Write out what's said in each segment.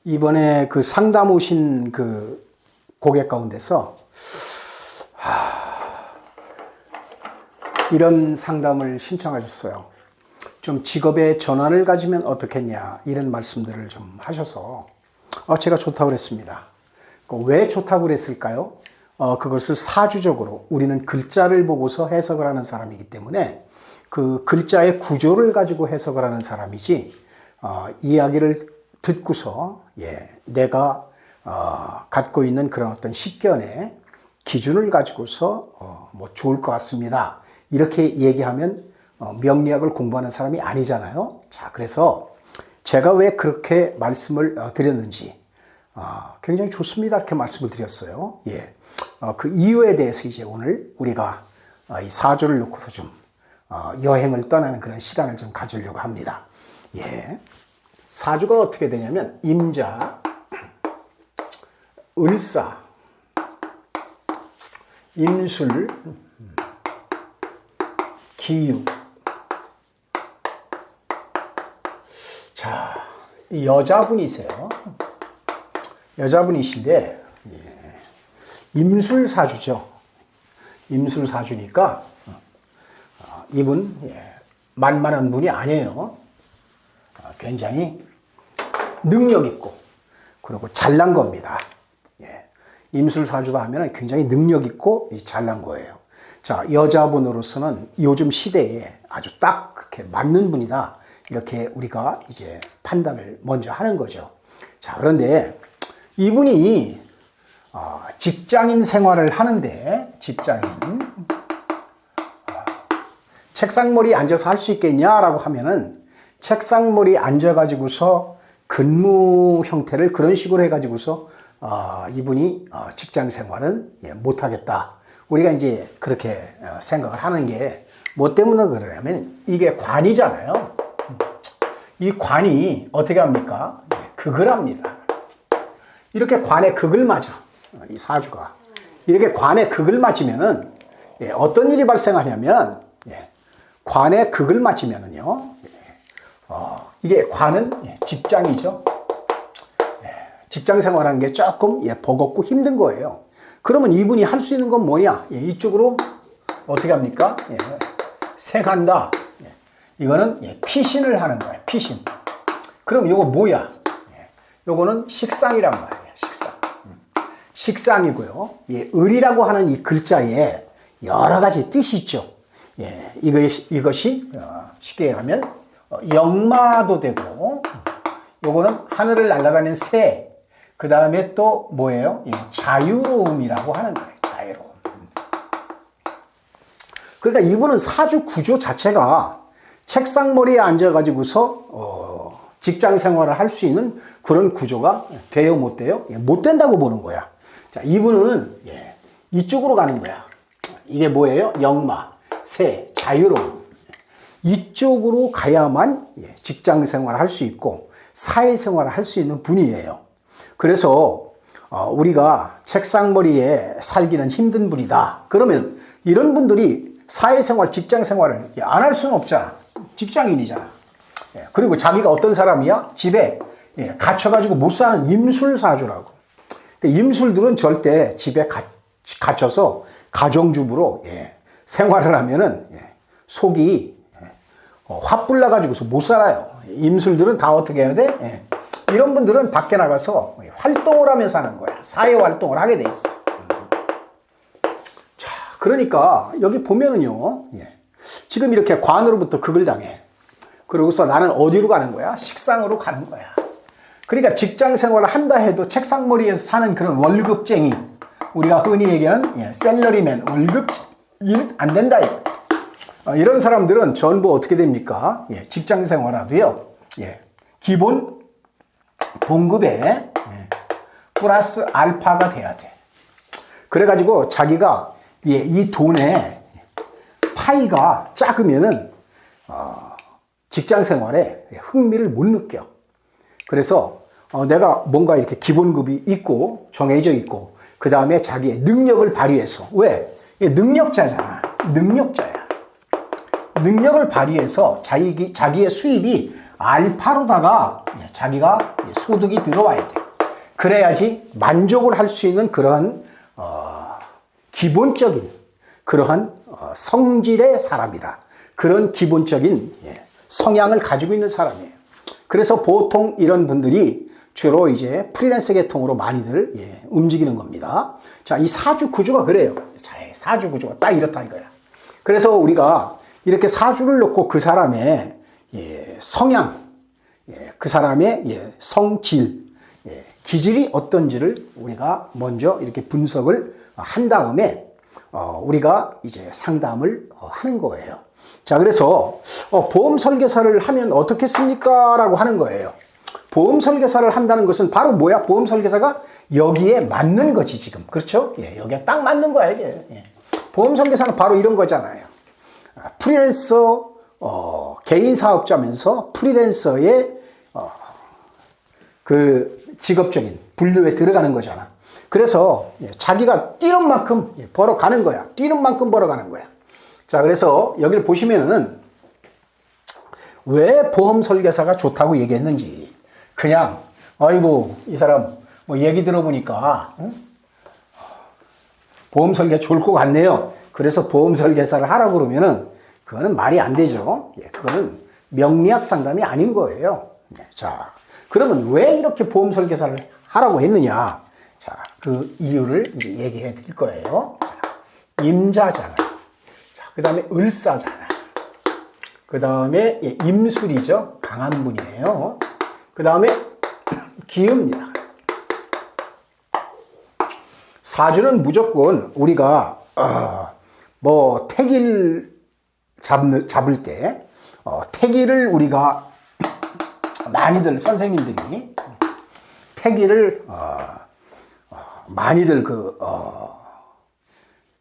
이번에 그 상담 오신 그 고객 가운데서 이런 상담을 신청하셨어요. 좀 직업의 전환을 가지면 어떻겠냐 이런 말씀들을 좀 하셔서 제가 좋다고 그랬습니다. 왜 좋다고 그랬을까요? 그것을 사주적으로 우리는 글자를 보고서 해석을 하는 사람이기 때문에 그 글자의 구조를 가지고 해석을 하는 사람이지 이야기를 듣고서 내가 갖고 있는 그런 어떤 식견의 기준을 가지고서 뭐 좋을 것 같습니다. 이렇게 얘기하면 명리학을 공부하는 사람이 아니잖아요. 자, 그래서 제가 왜 그렇게 말씀을 드렸는지 굉장히 좋습니다. 이렇게 말씀을 드렸어요. 그 이유에 대해서 이제 오늘 우리가 이 사주를 놓고서 좀 여행을 떠나는 그런 시간을 좀 가지려고 합니다. 사주가 어떻게 되냐면 임자, 을사, 임술, 기유. 자, 여자분이세요. 여자분이신데 임술사주죠. 임술사주니까 이분 만만한 분이 아니에요. 굉장히 능력 있고 그리고 잘난 겁니다. 임술사주다 하면 굉장히 능력 있고 잘난 거예요. 자, 여자분으로서는 요즘 시대에 아주 딱 그렇게 맞는 분이다. 이렇게 우리가 이제 판단을 먼저 하는 거죠. 자, 그런데 이분이 직장인 생활을 하는데 책상머리에 앉아서 할 수 있겠냐라고 하면은 책상머리에 앉아가지고서 근무 형태를 그런 식으로 해가지고서 이분이 직장 생활은 못하겠다. 우리가 이제 그렇게 생각을 하는 게 뭐 때문에 그러냐면 이게 관이잖아요. 이 관이 어떻게 합니까? 극을 합니다. 이렇게 관에 극을 맞아. 이 사주가. 이렇게 관에 극을 맞으면은 어떤 일이 발생하냐면 관에 극을 맞으면은요. 이게 관은 직장이죠. 직장 생활하는 게 조금 버겁고 힘든 거예요. 그러면 이분이 할 수 있는 건 뭐냐? 이쪽으로 어떻게 합니까? 생한다. 이거는 피신을 하는 거예요. 피신. 그럼 이거 뭐야? 요거는 식상이란 말이에요. 식상. 식상이고요. 을이라고 하는 이 글자에 여러 가지 뜻이 있죠. 이것이 쉽게 하면 역마도 되고, 요거는 하늘을 날아다니는 새. 그 다음에 또 뭐예요? 자유로움이라고 하는 거예요. 자유로움. 그러니까 이분은 사주 구조 자체가 책상머리에 앉아가지고서 직장 생활을 할 수 있는 그런 구조가 돼요, 못 돼요? 못 된다고 보는 거야. 자, 이분은 이쪽으로 가는 거야. 이게 뭐예요? 역마, 새, 자유로움. 이쪽으로 가야만 직장 생활을 할 수 있고 사회생활을 할 수 있는 분이에요. 그래서 우리가 책상머리에 살기는 힘든 분이다. 그러면 이런 분들이 사회생활, 직장생활을 안 할 수는 없잖아. 직장인이잖아. 그리고 자기가 어떤 사람이야? 집에 갇혀가지고 못 사는 임술사주라고. 임술들은 절대 집에 갇혀서 가정주부로 생활을 하면은 속이 화불 나가지고서 못 살아요. 임술들은 다 어떻게 해야 돼? 이런 분들은 밖에 나가서 활동을 하면서 하는 거야. 사회활동을 하게 돼 있어. 자, 그러니까 여기 보면은요. 지금 이렇게 관으로부터 극을 당해. 그러고서 나는 어디로 가는 거야? 식상으로 가는 거야. 그러니까 직장 생활을 한다 해도 책상머리에서 사는 그런 월급쟁이. 우리가 흔히 얘기하는 셀러리맨, 월급 일 안 된다. 이런 사람들은 전부 어떻게 됩니까? 직장 생활하도요. 기본 봉급에 플러스 알파가 돼야 돼. 그래가지고 자기가 이 돈의 파이가 작으면은 직장 생활에 흥미를 못 느껴. 그래서 내가 뭔가 이렇게 기본급이 있고 정해져 있고 그 다음에 자기의 능력을 발휘해서 왜? 능력자잖아. 능력자야. 능력을 발휘해서 자기의 수입이 알파로다가 자기가 소득이 들어와야 돼. 그래야지 만족을 할 수 있는 그러한 기본적인 그러한 성질의 사람이다. 그런 기본적인 성향을 가지고 있는 사람이에요. 그래서 보통 이런 분들이 주로 이제 프리랜서 계통으로 많이들 움직이는 겁니다. 자, 이 사주 구조가 그래요. 자, 사주 구조가 딱 이렇다 이거야. 그래서 우리가 이렇게 사주를 놓고 그 사람의 성향, 그 사람의 성질, 기질이 어떤지를 우리가 먼저 이렇게 분석을 한 다음에 우리가 이제 상담을 하는 거예요. 자, 그래서 보험 설계사를 하면 어떻겠습니까? 라고 하는 거예요. 보험 설계사를 한다는 것은 바로 뭐야? 보험 설계사가 여기에 맞는 거지, 지금. 그렇죠? 여기에 딱 맞는 거야, 이게. 보험 설계사는 바로 이런 거잖아요. 프리랜서, 개인 사업자면서 프리랜서의 그 직업적인 분류에 들어가는 거잖아. 그래서 자기가 뛰는 만큼 벌어가는 거야. 뛰는 만큼 벌어가는 거야. 자, 그래서 여기를 보시면은 왜 보험 설계사가 좋다고 얘기했는지 그냥 아이고 이 사람 뭐 얘기 들어보니까 보험 설계 좋을 것 같네요. 그래서 보험 설계사를 하라고 그러면은 그거는 말이 안 되죠. 그거는 명리학 상담이 아닌 거예요. 자, 그러면 왜 이렇게 보험 설계사를 하라고 했느냐? 자, 그 이유를 이제 얘기해 드릴 거예요. 자, 임자잖아요. 자, 그 다음에 을사잖아요. 그 다음에 임술이죠. 강한 분이에요. 그 다음에 기읍니다. 사주는 무조건 우리가 뭐 택일 잡을 때 택일을 우리가 많이들 선생님들이 택일을 많이들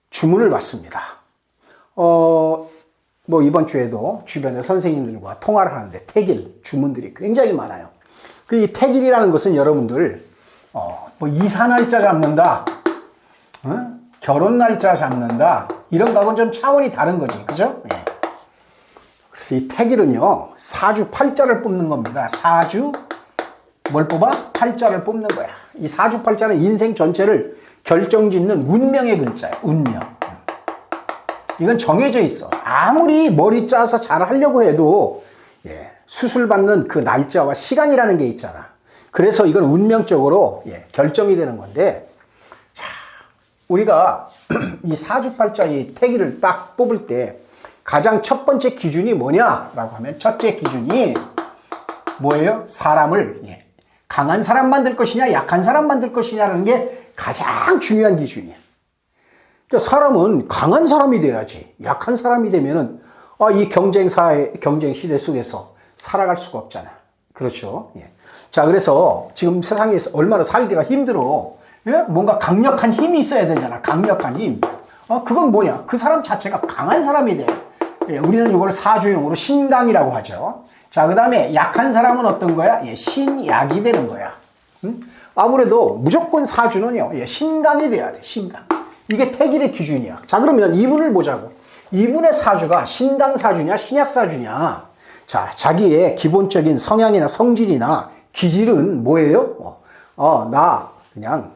주문을 받습니다. 뭐 이번 주에도 주변의 선생님들과 통화를 하는데 택일 주문들이 굉장히 많아요. 그 이 택일이라는 것은 여러분들 뭐 이사 날짜 잡는다, 결혼 날짜 잡는다 이런 거하고는 좀 차원이 다른 거지, 그죠? 그래서 이 택일은요 사주 팔자를 뽑는 겁니다. 사주 뭘 뽑아? 팔자를 뽑는 거야. 이 사주 팔자는 인생 전체를 결정짓는 운명의 글자야. 운명. 이건 정해져 있어. 아무리 머리 짜서 잘 하려고 해도 수술받는 그 날짜와 시간이라는 게 있잖아. 그래서 이건 운명적으로 결정이 되는 건데, 자, 우리가 이 사주팔자 이 태기를 딱 뽑을 때 가장 첫 번째 기준이 뭐냐라고 하면 첫째 기준이 뭐예요? 사람을 강한 사람 만들 것이냐 약한 사람 만들 것이냐라는 게 가장 중요한 기준이야. 그러니까 사람은 강한 사람이 돼야지. 약한 사람이 되면은 이 경쟁사회, 경쟁 시대 속에서 살아갈 수가 없잖아. 그렇죠? 자, 그래서 지금 세상에서 얼마나 살기가 힘들어. 뭔가 강력한 힘이 있어야 되잖아. 강력한 힘. 그건 뭐냐? 그 사람 자체가 강한 사람이 돼. 우리는 이걸 사주용어로 신강이라고 하죠. 자, 그 다음에 약한 사람은 어떤 거야? 신약이 되는 거야. 아무래도 무조건 사주는요, 신강이 돼야 돼. 신강. 이게 태길의 기준이야. 자, 그러면 이분을 보자고. 이분의 사주가 신강 사주냐, 신약 사주냐. 자, 자기의 기본적인 성향이나 성질이나 기질은 뭐예요? 나 그냥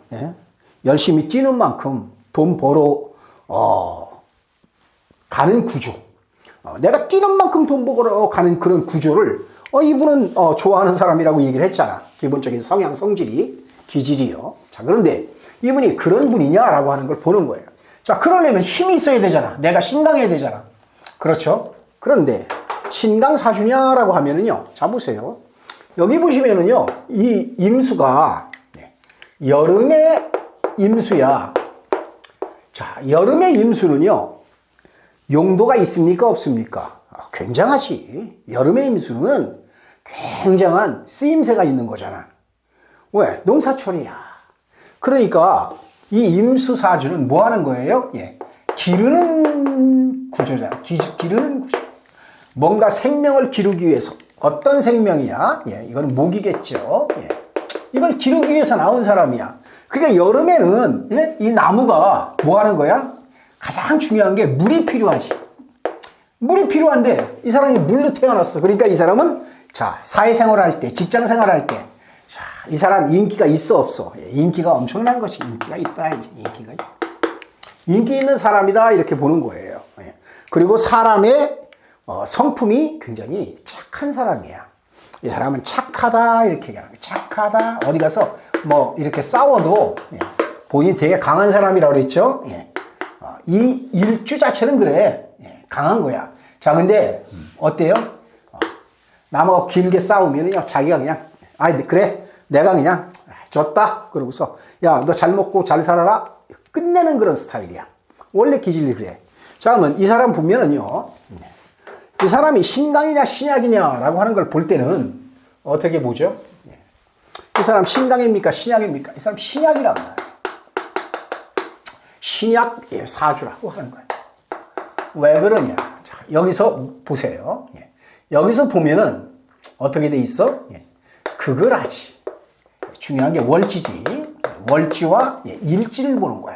열심히 뛰는 만큼 돈 벌어 가는 구조. 내가 뛰는 만큼 돈 벌어 가는 그런 구조를 이분은 좋아하는 사람이라고 얘기를 했잖아. 기본적인 성향, 성질이, 기질이요. 자, 그런데 이분이 그런 분이냐라고 하는 걸 보는 거예요. 자, 그러려면 힘이 있어야 되잖아. 내가 신강해야 되잖아. 그렇죠? 그런데 신강 사주냐라고 하면은요. 자, 보세요. 여기 보시면은요. 이 임수가 여름의 임수야. 자, 여름의 임수는요. 용도가 있습니까? 없습니까? 굉장하지. 여름의 임수는 굉장한 쓰임새가 있는 거잖아. 왜? 농사철이야. 그러니까 이 임수사주는 뭐 하는 거예요? 기르는 구조잖아. 기르는 구조. 뭔가 생명을 기르기 위해서. 어떤 생명이야? 이건 목이겠죠. 이걸 기르기 위해서 나온 사람이야. 그러니까 여름에는 이 나무가 뭐 하는 거야? 가장 중요한 게 물이 필요하지. 물이 필요한데 이 사람이 물로 태어났어. 그러니까 이 사람은 자, 사회생활 할 때, 직장 생활 할 때, 자, 이 사람 인기가 있어, 없어? 예, 인기가 엄청난 것이 인기가 있다, 인기가 있다. 인기 있는 사람이다, 이렇게 보는 거예요. 예. 그리고 사람의 성품이 굉장히 착한 사람이야. 이 사람은 착하다, 이렇게 얘기하는 거예요. 착하다. 어디 가서 뭐 이렇게 싸워도 예, 본인 되게 강한 사람이라고 그랬죠. 예. 이 일주 자체는 그래. 예, 강한 거야. 자, 근데 어때요? 남하고 길게 싸우면요, 자기가 그냥, 그래, 내가 그냥 졌다. 그러고서, 야, 너 잘 먹고 잘 살아라. 끝내는 그런 스타일이야. 원래 기질이 그래. 자, 그러면 이 사람 보면은요, 이 사람이 신강이냐 신약이냐라고 하는 걸 볼 때는 어떻게 보죠? 이 사람 신강입니까 신약입니까? 이 사람 신약이란 말이에요. 신약 사주라고 하는 거예요. 왜 그러냐? 자, 여기서 보세요. 여기서 보면은 어떻게 돼 있어? 그걸하지. 중요한 게 월지지. 월지와 일지를 보는 거야.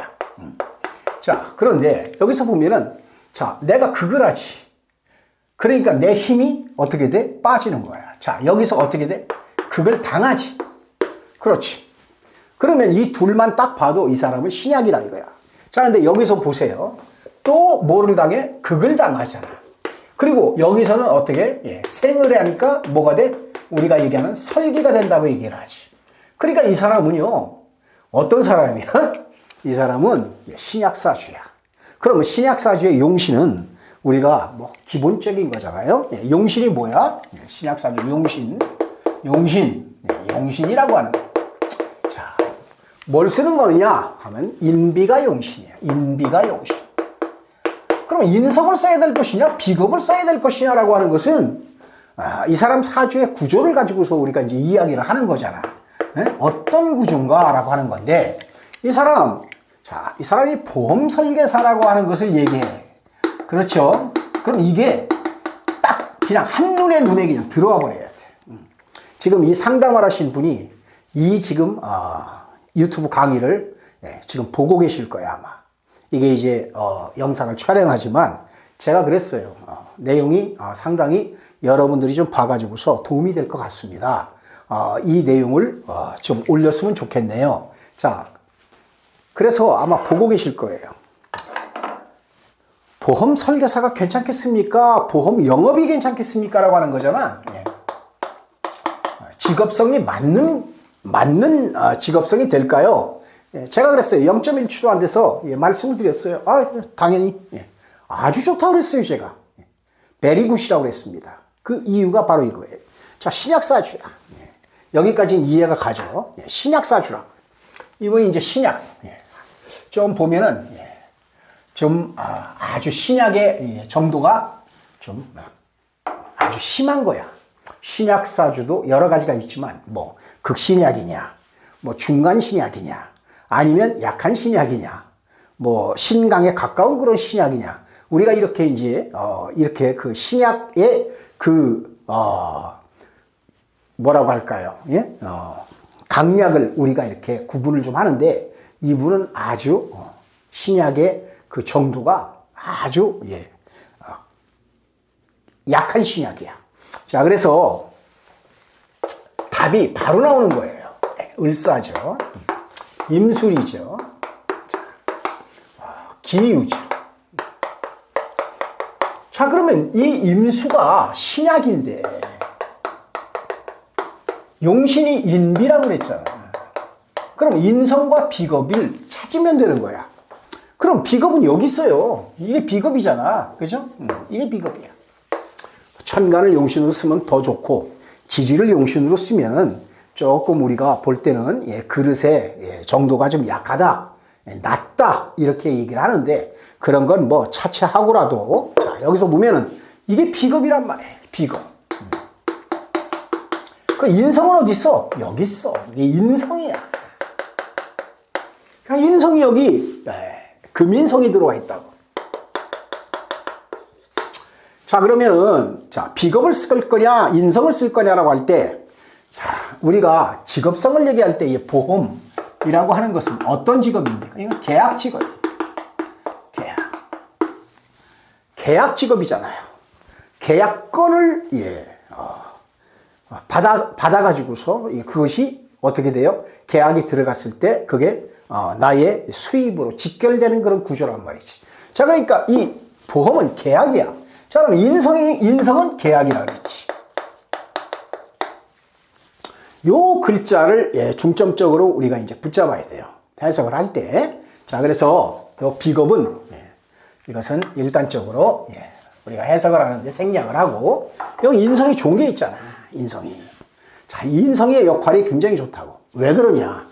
자, 그런데 여기서 보면은 자, 내가 그걸하지. 그러니까 내 힘이 어떻게 돼? 빠지는 거야. 자, 여기서 어떻게 돼? 그걸 당하지. 그렇지. 그러면 이 둘만 딱 봐도 이 사람은 신약이라 이거야. 자, 근데 여기서 보세요. 또 뭐를 당해? 그걸 당하잖아. 그리고 여기서는 어떻게? 생을 하니까 뭐가 돼? 우리가 얘기하는 설기가 된다고 얘기를 하지. 그러니까 이 사람은요, 어떤 사람이야? 이 사람은 신약사주야. 그러면 신약사주의 용신은 우리가 뭐 기본적인 거잖아요. 용신이 뭐야? 신약사주 용신이라고 하는 거야. 자, 뭘 쓰는 거느냐 하면 인비가 용신이야. 인비가 용신. 그럼 인성을 써야 될 것이냐, 비겁을 써야 될 것이냐라고 하는 것은 이 사람 사주의 구조를 가지고서 우리가 이제 이야기를 하는 거잖아. 어떤 구조인가라고 하는 건데 이 사람이 보험 설계사라고 하는 것을 얘기해. 그렇죠? 그럼 이게 딱 그냥 한눈에 눈에 그냥 들어와 버려야 돼. 지금 이 상담을 하신 분이 이 지금 유튜브 강의를 지금 보고 계실 거야 아마. 이게 이제 영상을 촬영하지만 제가 그랬어요. 내용이 상당히 여러분들이 좀 봐가지고서 도움이 될 것 같습니다. 이 내용을 좀 올렸으면 좋겠네요. 자, 그래서 아마 보고 계실 거예요. 보험 설계사가 괜찮겠습니까? 보험 영업이 괜찮겠습니까? 라고 하는 거잖아. 직업성이 맞는 직업성이 될까요? 제가 그랬어요. 0.1초도 안 돼서 말씀을 드렸어요. 당연히 아주 좋다고 그랬어요. 제가 베리굿이라고 그랬습니다. 그 이유가 바로 이거예요. 자, 신약사주야. 여기까지는 이해가 가죠. 신약사주라. 이분이 이제 신약. 좀 보면은 좀 아주 신약의 정도가 좀 아주 심한 거야. 신약사주도 여러 가지가 있지만 뭐 극신약이냐, 뭐 중간 신약이냐, 아니면 약한 신약이냐, 뭐 신강에 가까운 그런 신약이냐. 우리가 이렇게 이제 이렇게 그 신약의 그 뭐라고 할까요? 강약을 우리가 이렇게 구분을 좀 하는데 이분은 아주 신약의 그 정도가 아주 약한 신약이야. 자, 그래서 답이 바로 나오는 거예요. 을사죠. 임술이죠. 기유죠. 자, 그러면 이 임수가 신약인데 용신이 인비라고 그랬잖아. 그럼 인성과 비겁을 찾으면 되는 거야. 그럼 비겁은 여기 있어요. 이게 비겁이잖아. 그죠? 이게 비겁이야. 천간을 용신으로 쓰면 더 좋고 지지를 용신으로 쓰면은 조금 우리가 볼 때는 그릇의 정도가 좀 약하다, 낮다 이렇게 얘기를 하는데 그런 건 뭐 차치하고라도 자, 여기서 보면은 이게 비겁이란 말이에요. 비겁. 그 인성은 어디 있어? 여기 있어. 이게 인성이야. 그러니까 인성이 여기 금인성이 들어와 있다고. 자, 그러면은 자, 비겁을 쓸 거냐 인성을 쓸 거냐라고 할 때 자, 우리가 직업성을 얘기할 때 이 보험이라고 하는 것은 어떤 직업입니까? 이건 계약 직업이에요. 계약 직업이잖아요. 계약권을 받아가지고서 그것이 어떻게 돼요? 계약이 들어갔을 때 그게 나의 수입으로 직결되는 그런 구조란 말이지. 자, 그러니까 이 보험은 계약이야. 자, 그럼 인성은 계약이라 그랬지. 요 글자를 중점적으로 우리가 이제 붙잡아야 돼요. 해석을 할 때. 자, 그래서 요 비겁은 이것은 일단적으로 우리가 해석을 하는데 생략을 하고, 여기 인성이 좋은 게 있잖아. 인성이. 자, 이 인성의 역할이 굉장히 좋다고. 왜 그러냐?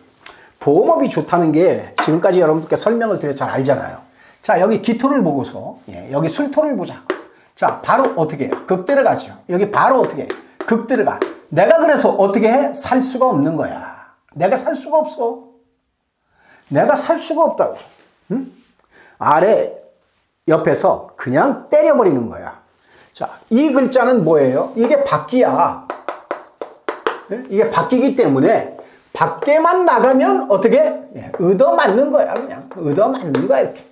보험업이 좋다는 게 지금까지 여러분들께 설명을 드려 잘 알잖아요. 자, 여기 기토를 보고서 여기 술토를 보자. 자, 바로 어떻게 해? 극 들어가죠. 여기 바로 어떻게 해? 극 들어가. 내가 그래서 어떻게 해? 살 수가 없는 거야. 내가 살 수가 없어. 내가 살 수가 없다고. 응? 아래 옆에서 그냥 때려버리는 거야. 자, 이 글자는 뭐예요? 이게 바퀴야. 이게 바퀴기 때문에 밖에만 나가면 어떻게? 얻어맞는 거야. 그냥 얻어맞는 거야 이렇게.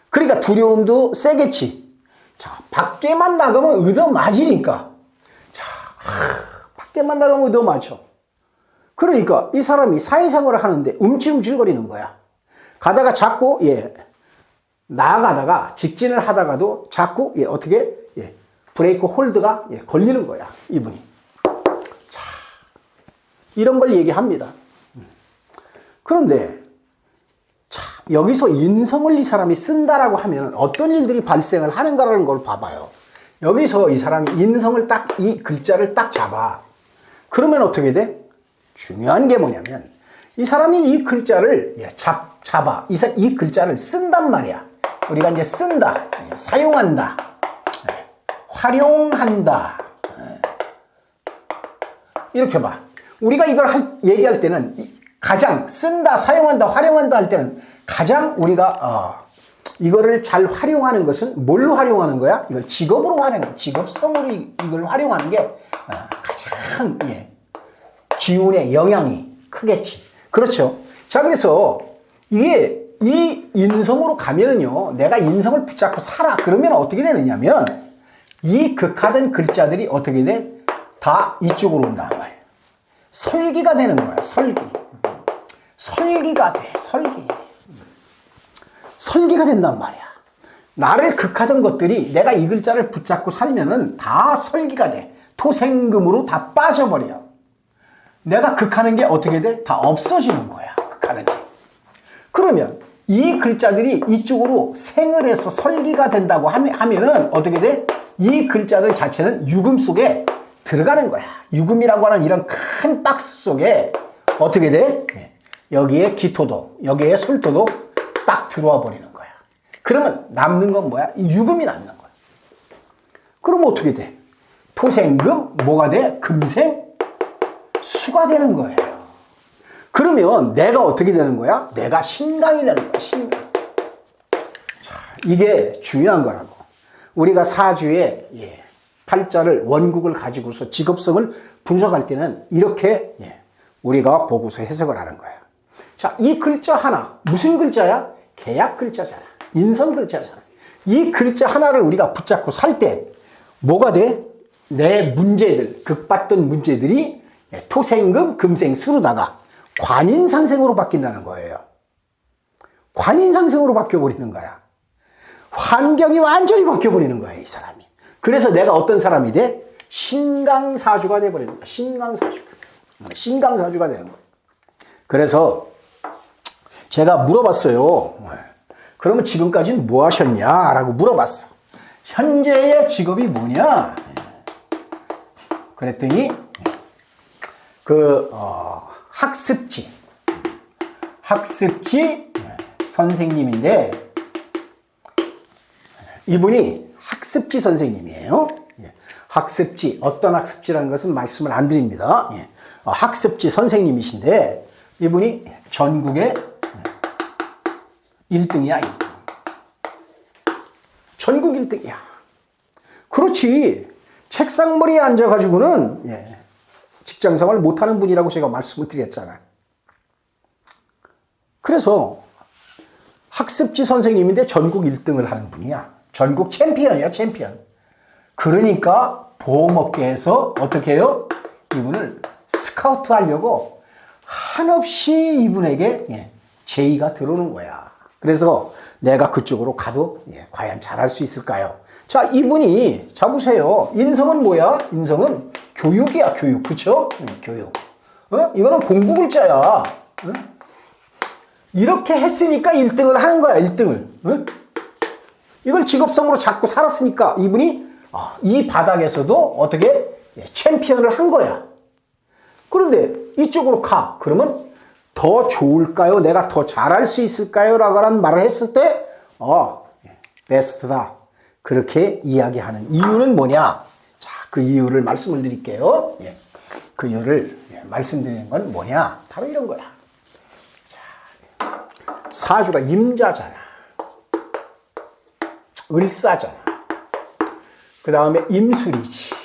그러니까 두려움도 세겠지. 자, 밖에만 나가면 얻어맞으니까. 자, 밖에만 나가면 얻어맞아. 그러니까 이 사람이 사회생활을 하는데 움찔움찔거리는 거야. 가다가 자꾸 나아가다가 직진을 하다가도 자꾸 어떻게 브레이크 홀드가 걸리는 거야. 이분이. 자, 이런 걸 얘기합니다. 그런데 자, 여기서 인성을 이 사람이 쓴다라고 하면 어떤 일들이 발생을 하는가라는 걸 봐봐요. 여기서 이 사람이 인성을 이 글자를 딱 잡아. 그러면 어떻게 돼? 중요한 게 뭐냐면 이 사람이 이 글자를 잡아. 이 글자를 쓴단 말이야. 우리가 이제 쓴다, 사용한다, 활용한다. 이렇게 봐. 우리가 이걸 얘기할 때는 가장 쓴다, 사용한다, 활용한다 할 때는 가장 우리가 이거를 잘 활용하는 것은 뭘로 활용하는 거야? 이걸 직업으로 활용해. 직업성으로 이걸 활용하는 게 가장 기운의 영향이 크겠지. 그렇죠. 자, 그래서 이게 이 인성으로 가면은요, 내가 인성을 붙잡고 살아. 그러면 어떻게 되느냐면 이 극하던 글자들이 어떻게 돼? 다 이쪽으로 온단 말이에요. 설기가 되는 거야. 설기가 돼. 설기가 된단 말이야. 나를 극하던 것들이 내가 이 글자를 붙잡고 살면은 다 설기가 돼. 토생금으로 다 빠져버려. 내가 극하는 게 어떻게 돼? 다 없어지는 거야. 극하는 게. 그러면 이 글자들이 이쪽으로 생을 해서 설기가 된다고 하면은 어떻게 돼? 이 글자들 자체는 유금 속에 들어가는 거야. 유금이라고 하는 이런 큰 박스 속에 어떻게 돼? 여기에 기토도, 여기에 술토도 딱 들어와 버리는 거야. 그러면 남는 건 뭐야? 이 유금이 남는 거야. 그럼 어떻게 돼? 토생금, 뭐가 돼? 금생, 수가 되는 거예요. 그러면 내가 어떻게 되는 거야? 내가 신강이 되는 거야. 신강. 자, 이게 중요한 거라고. 우리가 사주에 팔자를 원국을 가지고서 직업성을 분석할 때는 이렇게 우리가 보고서 해석을 하는 거예요. 자, 이 글자 하나 무슨 글자야? 계약 글자잖아. 인성 글자잖아. 이 글자 하나를 우리가 붙잡고 살 때 뭐가 돼? 내 문제들, 극받던 문제들이 토생금, 금생, 수로다가 관인상생으로 바뀐다는 거예요. 관인상생으로 바뀌어버리는 거야. 환경이 완전히 바뀌어버리는 거야, 이 사람이. 그래서 내가 어떤 사람이 돼? 신강사주가 돼버리는 거야. 신강사주가 되는 거야. 그래서 제가 물어봤어요. 그러면 지금까지는 뭐 하셨냐라고 물어봤어. 현재의 직업이 뭐냐? 그랬더니 학습지 선생님인데 이분이 학습지 선생님이에요. 학습지, 어떤 학습지라는 것은 말씀을 안 드립니다. 학습지 선생님이신데 이분이 전국의 1등이야, 1등. 전국 1등이야. 그렇지. 책상머리에 앉아가지고는 직장생활 못하는 분이라고 제가 말씀을 드렸잖아요. 그래서 학습지 선생님인데 전국 1등을 하는 분이야. 전국 챔피언이야, 챔피언. 그러니까 보험업계에서 어떻게 해요? 이분을 스카우트 하려고 한없이 이분에게 제의가 들어오는 거야. 그래서 내가 그쪽으로 가도 과연 잘할 수 있을까요? 자, 이분이, 자, 보세요. 인성은 뭐야? 인성은 교육이야, 교육. 그쵸? 교육. 이거는 공부 글자야. 이렇게 했으니까 1등을 하는 거야, 1등을. 이걸 직업성으로 잡고 살았으니까 이분이 이 바닥에서도 어떻게 챔피언을 한 거야. 그런데 이쪽으로 가. 그러면 더 좋을까요? 내가 더 잘할 수 있을까요? 라고 말을 했을 때, 베스트다. 그렇게 이야기하는 이유는 뭐냐? 자, 그 이유를 말씀을 드릴게요. 그 이유를 말씀드리는 건 뭐냐? 바로 이런 거야. 자, 사주가 임자잖아. 을사잖아. 그 다음에 임술이지.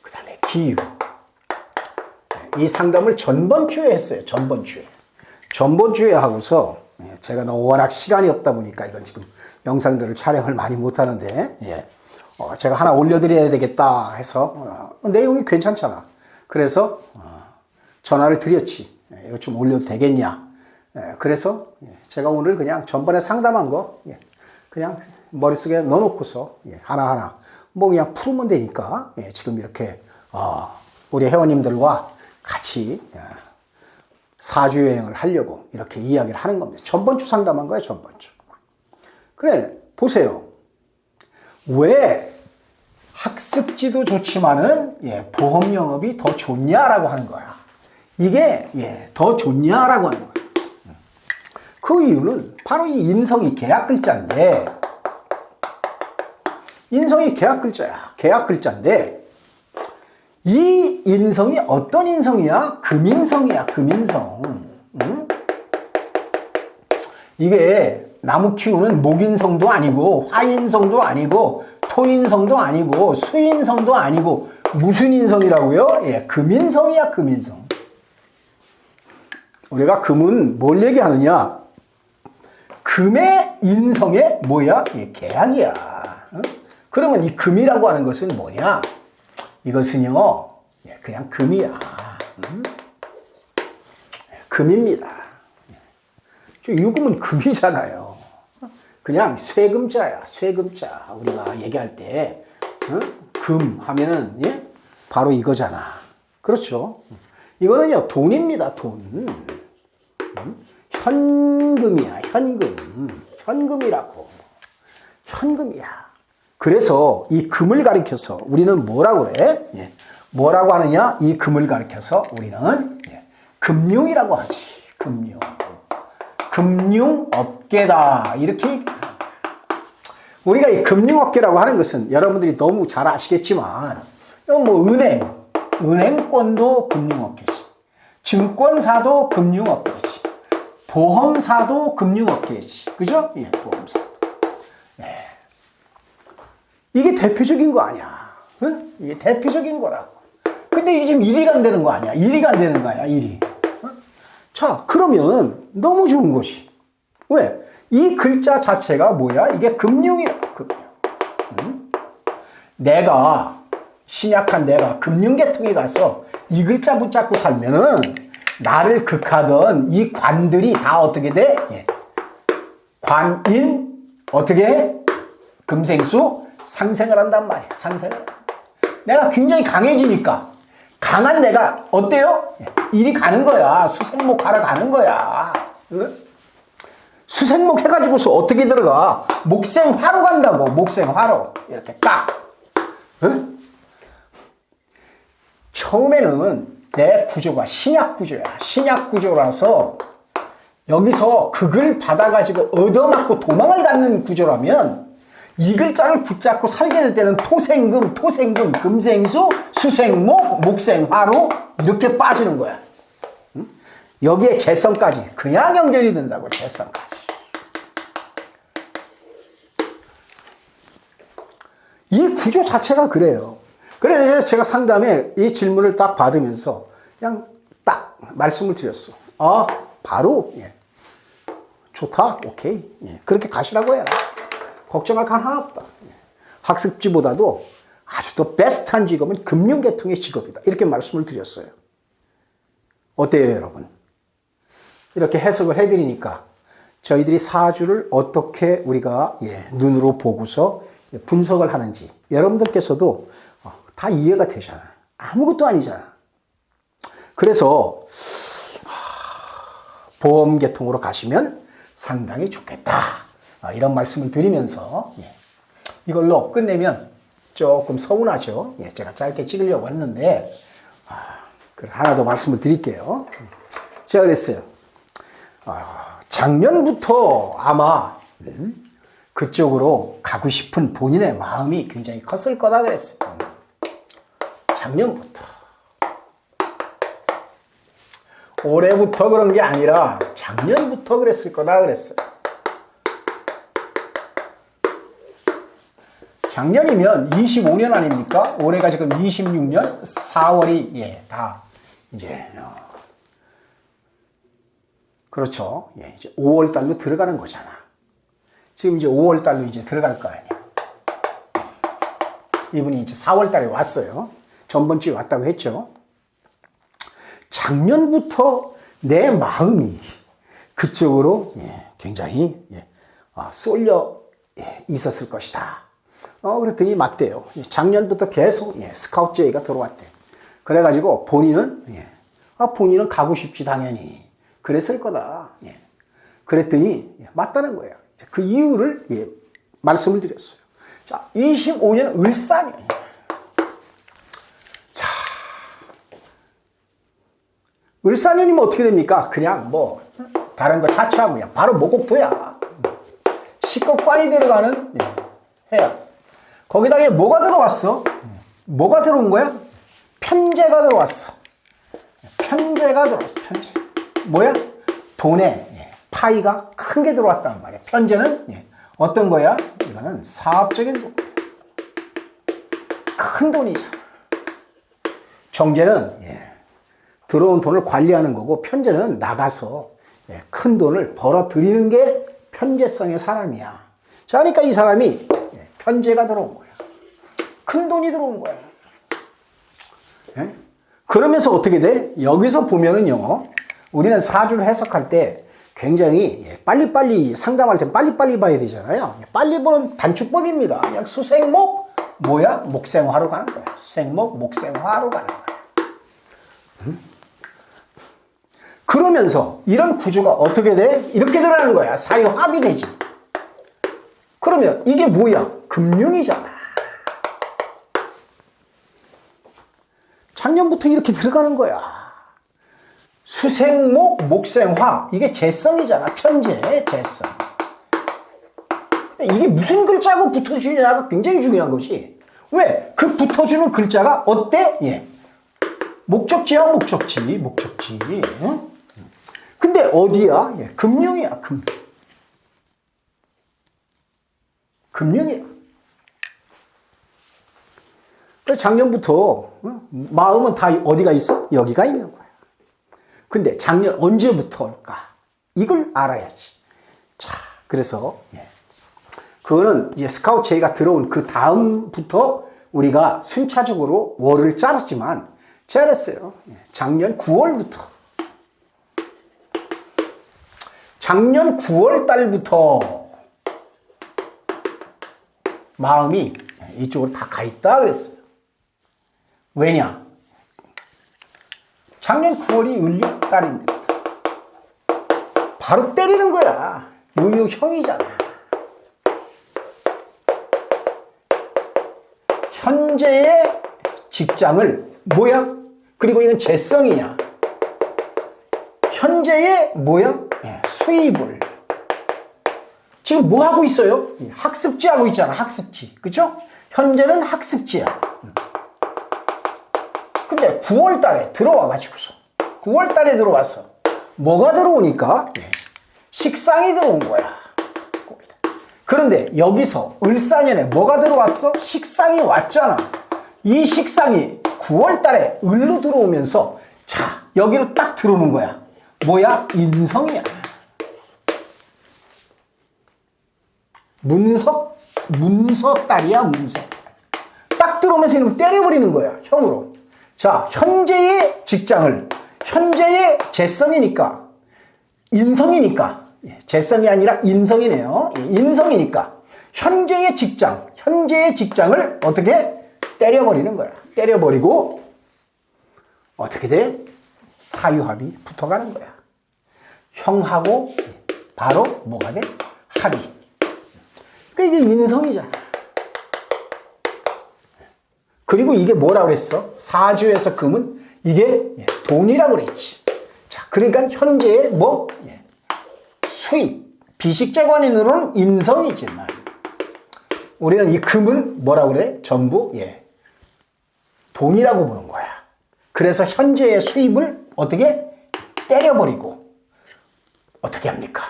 그 다음에 기유. 이 상담을 전번주에 했어요. 전번주에 하고서 제가 워낙 시간이 없다 보니까 이건 지금 영상들을 촬영을 많이 못하는데 제가 하나 올려드려야 되겠다 해서 내용이 괜찮잖아. 그래서 전화를 드렸지. 이거 좀 올려도 되겠냐. 그래서 제가 오늘 그냥 전번에 상담한 거 그냥 머릿속에 넣어놓고서 하나하나 뭐 그냥 풀으면 되니까 지금 이렇게 우리 회원님들과 같이 사주여행을 하려고 이렇게 이야기를 하는 겁니다. 전번주 상담한 거예요, 전번주. 그래, 보세요. 왜 학습지도 좋지만은 보험 영업이 더 좋냐라고 하는 거야. 이게 더 좋냐라고 하는 거야. 그 이유는 바로 이 인성이 계약 글자인데, 인성이 계약 글자야. 계약 글자인데, 이 인성이 어떤 인성이야? 금인성이야, 금인성. 응? 이게 나무 키우는 목인성도 아니고, 화인성도 아니고, 토인성도 아니고, 수인성도 아니고, 무슨 인성이라고요? 금인성이야, 금인성. 우리가 금은 뭘 얘기하느냐? 금의 인성의 뭐야? 계약이야. 응? 그러면 이 금이라고 하는 것은 뭐냐? 이것은요, 그냥 금이야. 금입니다. 유금은 금이잖아요. 그냥 쇠금자야, 쇠금자. 우리가 얘기할 때, 금 하면은, 바로 이거잖아. 그렇죠. 이거는요, 돈입니다, 돈. 현금이야, 현금. 현금이라고. 현금이야. 그래서 이 금을 가리켜서 우리는 뭐라고 그래? 뭐라고 하느냐? 이 금을 가리켜서 우리는 금융이라고 하지. 금융. 금융업계다. 이렇게. 우리가 이 금융업계라고 하는 것은 여러분들이 너무 잘 아시겠지만, 뭐 은행권도 금융업계지. 증권사도 금융업계지. 보험사도 금융업계지. 그죠? 보험사도. 이게 대표적인 거 아니야. 응? 이게 대표적인 거라고. 근데 이게 지금 일이 안 되는 거 아니야. 일이 안 되는 거야, 일이. 자, 그러면 너무 좋은 것이. 왜? 이 글자 자체가 뭐야? 이게 금융이야, 금융. 응? 신약한 내가 금융계통에 가서 이 글자 붙잡고 살면은 나를 극하던 이 관들이 다 어떻게 돼? 관인, 어떻게 해? 금생수, 상생을 한단 말이야. 상생을. 내가 굉장히 강해지니까 강한 내가 어때요? 일이 가는 거야. 수생목 하러 가는 거야. 응? 수생목 해가지고서 어떻게 들어가? 목생화로 간다고. 목생화로. 이렇게 딱. 응? 처음에는 내 구조가 신약 구조야. 신약 구조라서 여기서 극을 받아가지고 얻어맞고 도망을 갖는 구조라면 이 글자를 붙잡고 살게 될 때는 토생금, 금생수, 수생목, 목생화로 이렇게 빠지는 거야. 응? 여기에 재성까지 그냥 연결이 된다고, 재성까지. 이 구조 자체가 그래요. 그래서 제가 상담에 이 질문을 딱 받으면서 그냥 딱 말씀을 드렸어. 바로, 좋다, 오케이. 그렇게 가시라고 해라. 걱정할 거 하나 없다. 학습지보다도 아주 또 베스트한 직업은 금융계통의 직업이다. 이렇게 말씀을 드렸어요. 어때요, 여러분? 이렇게 해석을 해드리니까 저희들이 사주를 어떻게 우리가 눈으로 보고서 분석을 하는지 여러분들께서도 다 이해가 되잖아. 아무것도 아니잖아. 그래서 보험계통으로 가시면 상당히 좋겠다. 이런 말씀을 드리면서 이걸로 끝내면 조금 서운하죠. 제가 짧게 찍으려고 했는데 하나 더 말씀을 드릴게요. 제가 그랬어요. 작년부터 아마 그쪽으로 가고 싶은 본인의 마음이 굉장히 컸을 거다 그랬어요. 작년부터. 올해부터 그런 게 아니라 작년부터 그랬을 거다 그랬어요. 작년이면 25년 아닙니까? 올해가 지금 26년 4월이 다 이제 그렇죠. 이제 5월 달로 들어가는 거잖아. 지금 이제 5월 달로 이제 들어갈 거 아니야. 이분이 이제 4월 달에 왔어요. 전번 주에 왔다고 했죠. 작년부터 내 마음이 그쪽으로 굉장히 쏠려 있었을 것이다. 그랬더니 맞대요. 작년부터 계속 스카우트 제의가 들어왔대. 그래가지고 본인은 본인은 가고 싶지 당연히 그랬을 거다. 그랬더니 맞다는 거예요. 그 이유를 말씀을 드렸어요. 자, 25년 을사년. 자, 을사년이면 어떻게 됩니까? 그냥 뭐 다른 거 차치하고 그냥 바로 모곡도야. 식겁관이 들어가는 해야. 거기다가 뭐가 들어왔어? 뭐가 들어온 거야? 편제가 들어왔어. 편제가 들어왔어. 편제. 뭐야? 돈에 파이가 큰 게 들어왔단 말이야. 편제는 어떤 거야? 이거는 사업적인 돈. 큰 돈이잖아. 정제는 들어온 돈을 관리하는 거고, 편제는 나가서 큰 돈을 벌어들이는 게 편제성의 사람이야. 자, 그러니까 이 사람이 편제가 들어온 거야. 큰 돈이 들어온 거야. 그러면서 어떻게 돼? 여기서 보면은요, 우리는 사주를 해석할 때 굉장히 빨리빨리 상담할 때 빨리빨리 봐야 되잖아요. 빨리 보는 단축법입니다. 그냥 수생목, 뭐야? 목생화로 가는 거야. 수생목, 목생화로 가는 거야. 그러면서 이런 구조가 어떻게 돼? 이렇게 들어가는 거야. 사유합이 되지. 그러면 이게 뭐야? 금융이잖아. 작년부터 이렇게 들어가는 거야. 수생목, 목생화. 이게 재성이잖아. 편재, 재성. 이게 무슨 글자가 붙어주느냐가 굉장히 중요한 거지. 왜? 그 붙어주는 글자가 어때? 목적지야, 목적지. 목적지. 응? 근데 어디야? 금융이야, 금융. 금융이야. 작년부터 마음은 다 어디가 있어? 여기가 있는 거야. 근데 작년 언제부터일까? 이걸 알아야지. 자, 그래서 그거는 이제 스카우트 제의가 들어온 그 다음부터 우리가 순차적으로 월을 짜았지만 제가 그랬어요. 작년 9월부터. 작년 9월 달부터 마음이 이쪽으로 다 가 있다 그랬어요. 왜냐? 작년 9월이 을력달입니다. 바로 때리는 거야. 유유형이잖아. 현재의 직장을 뭐야? 그리고 이건 재성이냐? 현재의 뭐야? 수입을. 지금 뭐 하고 있어요? 학습지 하고 있잖아. 학습지. 그죠? 현재는 학습지야. 근데 9월 달에 들어와가지고서 9월 달에 들어와서 뭐가 들어오니까 식상이 들어온 거야. 그런데 여기서 을사년에 뭐가 들어왔어? 식상이 왔잖아. 이 식상이 9월 달에 을로 들어오면서 자, 여기로 딱 들어오는 거야. 뭐야? 인성이야. 문석달이야, 문석달. 딱 들어오는 알아보면서 이놈 때려버리는 거야. 형으로. 자, 현재의 직장을, 현재의 재성이니까, 인성이니까, 재성이 아니라 인성이네요. 인성이니까, 현재의 직장을 어떻게 때려버리는 거야. 때려버리고, 어떻게 돼? 사유합이 붙어가는 거야. 형하고 바로 뭐가 돼? 합이. 그러니까 이게 인성이잖아. 그리고 이게 뭐라고 그랬어? 사주에서 금은 이게 돈이라고 그랬지. 자, 그러니까 현재의 수입, 비식재관인으로는 인성이지만 우리는 이 금을 뭐라고 그래? 전부 돈이라고 보는 거야. 그래서 현재의 수입을 어떻게 때려버리고 어떻게 합니까?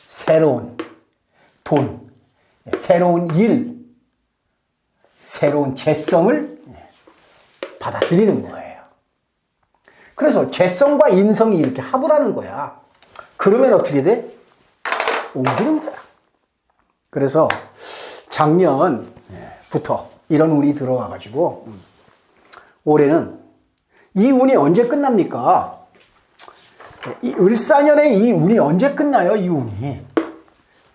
새로운 돈, 새로운 일, 새로운 재성을 받아들이는 거예요. 그래서 재성과 인성이 이렇게 합을 하는 거야. 그러면 어떻게 돼? 옮기는 거야. 그래서 작년부터 이런 운이 들어와가지고 올해는 이 운이 언제 끝납니까? 이 을사년에 이 운이 언제 끝나요? 이 운이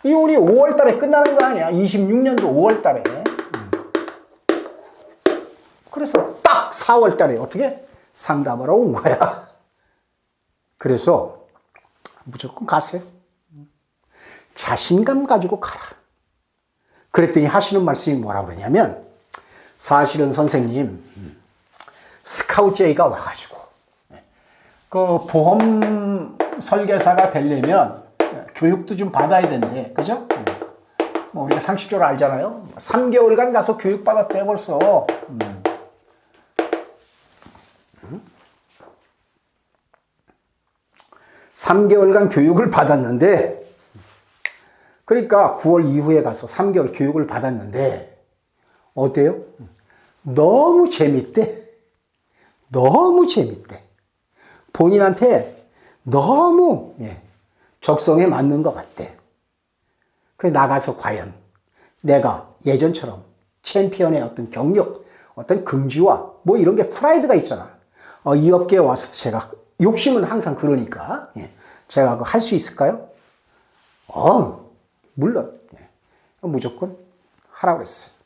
5월 달에 끝나는 거 아니야? 26년도 5월 달에. 그래서 딱 4월 달에 어떻게 상담하러 온 거야. 그래서 무조건 가세요. 자신감 가지고 가라. 그랬더니 하시는 말씀이 뭐라고 그러냐면, 사실은 선생님, 스카우트제이가 와가지고 그 보험 설계사가 되려면 교육도 좀 받아야 된대. 그죠? 뭐 우리가 상식적으로 알잖아요. 3개월간 가서 교육 받았대 벌써. 3개월간 교육을 받았는데, 그러니까 9월 이후에 가서 3개월 교육을 받았는데 어때요? 너무 재밌대. 너무 재밌대. 본인한테 너무 적성에 맞는 것 같대. 그래 나가서 과연 내가 예전처럼 챔피언의 어떤 경력, 어떤 긍지와 뭐 이런 게 프라이드가 있잖아. 이 업계에 와서 제가 욕심은 항상 그러니까 제가 할 수 있을까요? 물론 무조건 하라고 했어요.